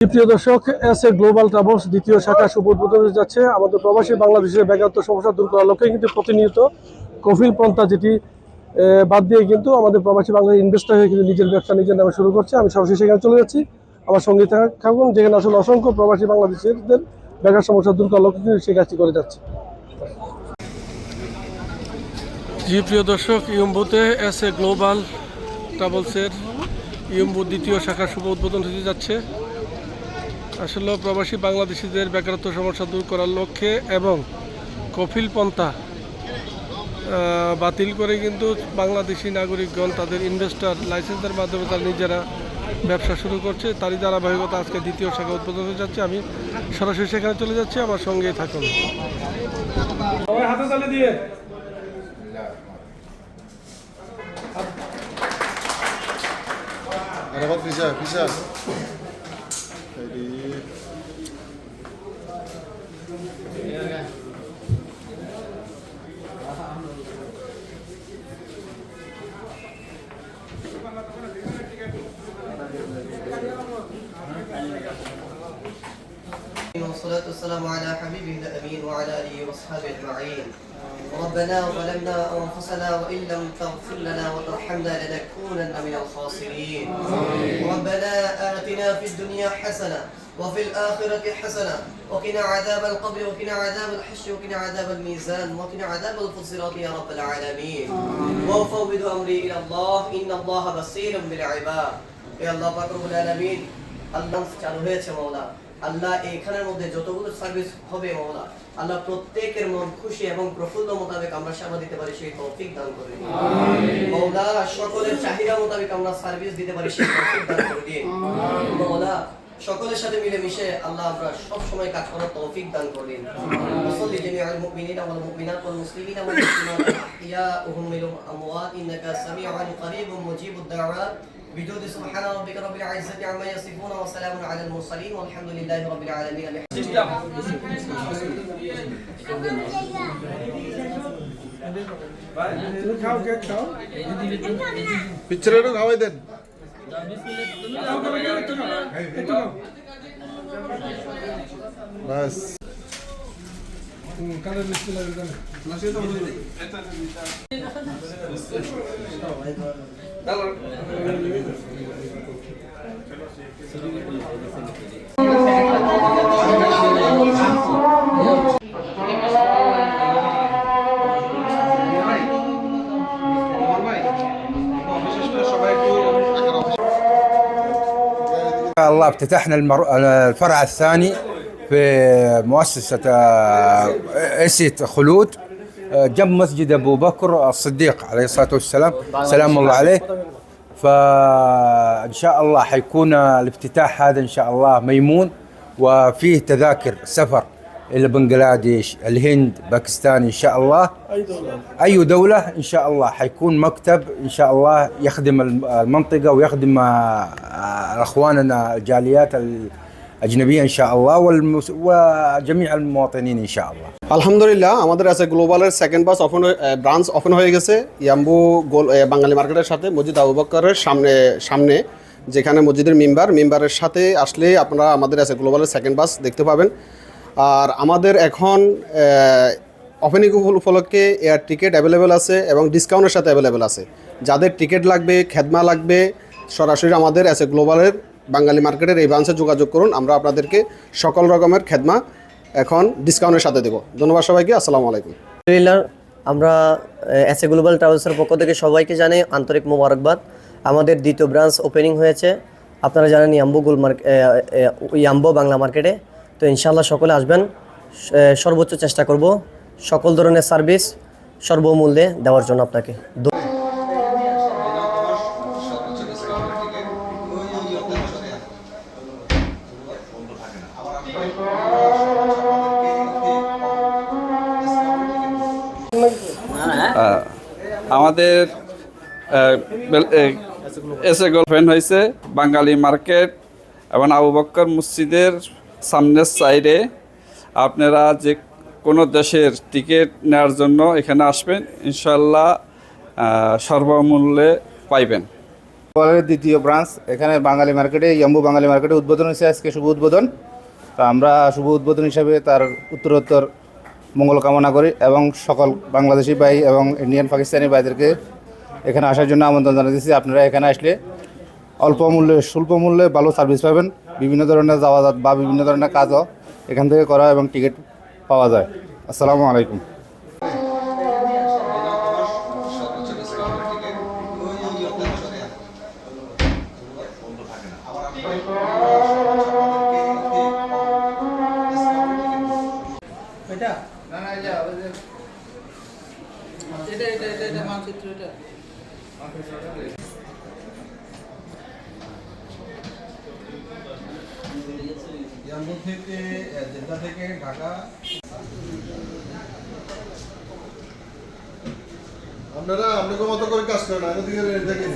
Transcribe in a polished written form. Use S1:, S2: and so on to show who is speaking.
S1: প্রিয় দর্শক, S A global travels দ্বিতীয় শাখা শুভ উদ্বোধন হতে যাচ্ছে। আমাদের প্রবাসী বাংলাদেশের বেকারত্ব সমস্যা দূর করার লক্ষ্যে কিন্তু প্রতিনিয়ত কফিল পন্থা যেটি বাদ দিয়ে কিন্তু আমাদের প্রবাসী বাংলাদেশ ইনভেস্টর হয়ে কিন্তু নিজের ব্যবসা নিজের নামে শুরু করছে। আমি সরাসরি সেখানে চলে যাচ্ছি, আমার সঙ্গে থাকুন, যেখানে আসলে অসংখ্য প্রবাসী বাংলাদেশিদের বেকার সমস্যা দূর করার লক্ষ্যে কিন্তু সেই কাজটি করে যাচ্ছে। জি প্রিয় দর্শক, ইউম্বুতে এস এ গ্লোবাল ট্রাভেলসের ইউম্বু দ্বিতীয় শাখার শুভ উদ্বোধন হতে যাচ্ছে। আসলে প্রবাসী বাংলাদেশিদের বেকারত্ব সমস্যা দূর করার লক্ষ্যে এবং কফিল পন্থা বাতিল করে কিন্তু বাংলাদেশি নাগরিকগণ তাদের ইনভেস্টর লাইসেন্সের মাধ্যমে তারা নিজেরা ব্যবসা শুরু করছে। তারই ধারাবাহিকতা আজকে দ্বিতীয় শাখা উদ্বোধন হতে যাচ্ছে। আমি সরাসরি সেখানে চলে যাচ্ছি, আমার সঙ্গেই থাকুন। হাতে তালি দিয়ে
S2: والصلاة والسلام على حبيبه الأمين وعلى آله وأصحابه أجمعين. ربنا ظلمنا أنفسنا وإن لم تغفر لنا وترحمنا لنكونن من الخاسرين. ربنا آتنا في الدنيا حسنة وفي الآخرة حسنة وقنا عذاب القبر وقنا عذاب الحشر وقنا عذاب الميزان وقنا عذاب الفصيلات يا رب العالمين. وأفوض أمري إلى الله إن الله بصير بالعباد. يا الله رب العالمين আল্লাহ চালু হয়েছে মাওলা। আল্লাহ এখানের মধ্যে যতগুলো সার্ভিস হবে মাওলা, আল্লাহ প্রত্যেকের মন খুশি এবং প্রফুল্ল মোতাবেক আমরা সেবা দিতে পারি সেই তৌফিক দান করে দিন মাওলা। সকলের চাহিদা মোতাবেক আমরা সার্ভিস দিতে পারি সেই তৌফিক দান করে দিন মাওলা। সকলের সাথে মিলেমিশে আল্লাহ আমরা সব সময় কাজ করার তৌফিক দান করে দিন। ওয়াসাল্লি জামিআল মুমিনিনা ওয়াল মুমিনাত ওয়াল মুসলিমিনা ওয়াল মুসলিমাত আহইয়াউহুম মিনহুম আমওয়াত ইন্নাকা সামিউন করিবুম মুজিবুদ দাওয়াত بجود سبحان ربك رب العزة عما يصفون وسلام على المرسلين والحمد لله رب العالمين.
S3: পিছনেরও খাওয়াই দেন। বাস
S4: الله افتتحنا الفرع الثاني في مؤسسة اسيت خلود جنب مسجد أبو بكر الصديق عليه الصلاة والسلام سلام الله عليه. فإن شاء الله حيكون الافتتاح هذا إن شاء الله ميمون، وفيه تذاكر سفر إلى بنغلاديش، الهند، باكستان إن شاء الله. أي دولة إن شاء الله حيكون مكتب إن شاء الله يخدم المنطقة ويخدم أخواننا الجاليات الأجنبية إن شاء الله وجميع المواطنين إن شاء الله.
S3: আলহামদুলিল্লাহ, আমাদের আছে গ্লোবালের সেকেন্ড ব্রাঞ্চ ওপেন হয়ে গেছে ইয়াম্বু বাঙালি মার্কেটের সাথে মসজিদ আবু বকরের সামনে যেখানে মসজিদের মিম্বারের সাথে আসলে আপনারা আমাদের আছে গ্লোবালের সেকেন্ড বাস দেখতে পাবেন। আর আমাদের এখন ওপেনিং উপলক্ষে এয়ার টিকিট অ্যাভেলেবেল আছে এবং ডিসকাউন্টের সাথে অ্যাভেলেবেল আছে। যাদের টিকিট লাগবে, খেদমা লাগবে, সরাসরি আমাদের আছে গ্লোবালের বাঙালি মার্কেটের এই ব্রাঞ্চে যোগাযোগ করুন। আমরা আপনাদেরকে সকল রকমের খেদমা এখন ডিসকাউন্টের সাথে দেবো। ধন্যবাদ সবাইকে। আসসালামু আলাইকুম।
S2: আলহামদুলিল্লাহ, আমরা এস এ গ্লোবাল ট্রাভেলসের পক্ষ থেকে সবাইকে জানাই আন্তরিক মোবারকবাদ। আমাদের দ্বিতীয় ব্রাঞ্চ ওপেনিং হয়েছে, আপনারা জানেন ইয়াম্বো বাংলা মার্কেটে। তো ইনশাআল্লাহ সকলে আসবেন, সর্বোচ্চ চেষ্টা করব সকল ধরনের সার্ভিস সর্বমূল্যে দেওয়ার জন্য আপনাকে।
S5: আমাদের এসে গল্পেন হয়েছে বাঙালি মার্কেট এবং আবু বক্কর মসজিদের সামনের সাইডে। আপনারা যে কোনো দেশের টিকিট নেওয়ার জন্য এখানে আসবেন, ইনশাল্লাহ সর্বমূল্যে পাইবেন।
S6: গ্লোবালের দ্বিতীয় ব্রাঞ্চ এখানে বাঙালি মার্কেটে, ইয়াম্বু বাঙালি মার্কেটে উদ্বোধন হয়েছে আজকে, শুভ উদ্বোধন। তো আমরা শুভ উদ্বোধন হিসাবে তার উত্তরোত্তর মঙ্গল কামনা করি এবং সকল বাংলাদেশি ভাই এবং ইন্ডিয়ান পাকিস্তানি ভাইদেরকে এখানে আসার জন্য আমন্ত্রণ জানাতেছি। আপনারা এখানে আসলে অল্প মূল্যে, স্বল্প মূল্যে ভালো সার্ভিস পাবেন। বিভিন্ন ধরনের যাওয়াজাত বা বিভিন্ন ধরনের কাজও এখান থেকে করা এবং টিকিট পাওয়া যায়। আসসালামু আলাইকুম।
S3: ইয়াম্বু থেকে, জেদ্দা থেকে ঢাকা।
S7: আপনারা আপনাদের মতো করে কাজ করেন, আগে থেকে দেখেন।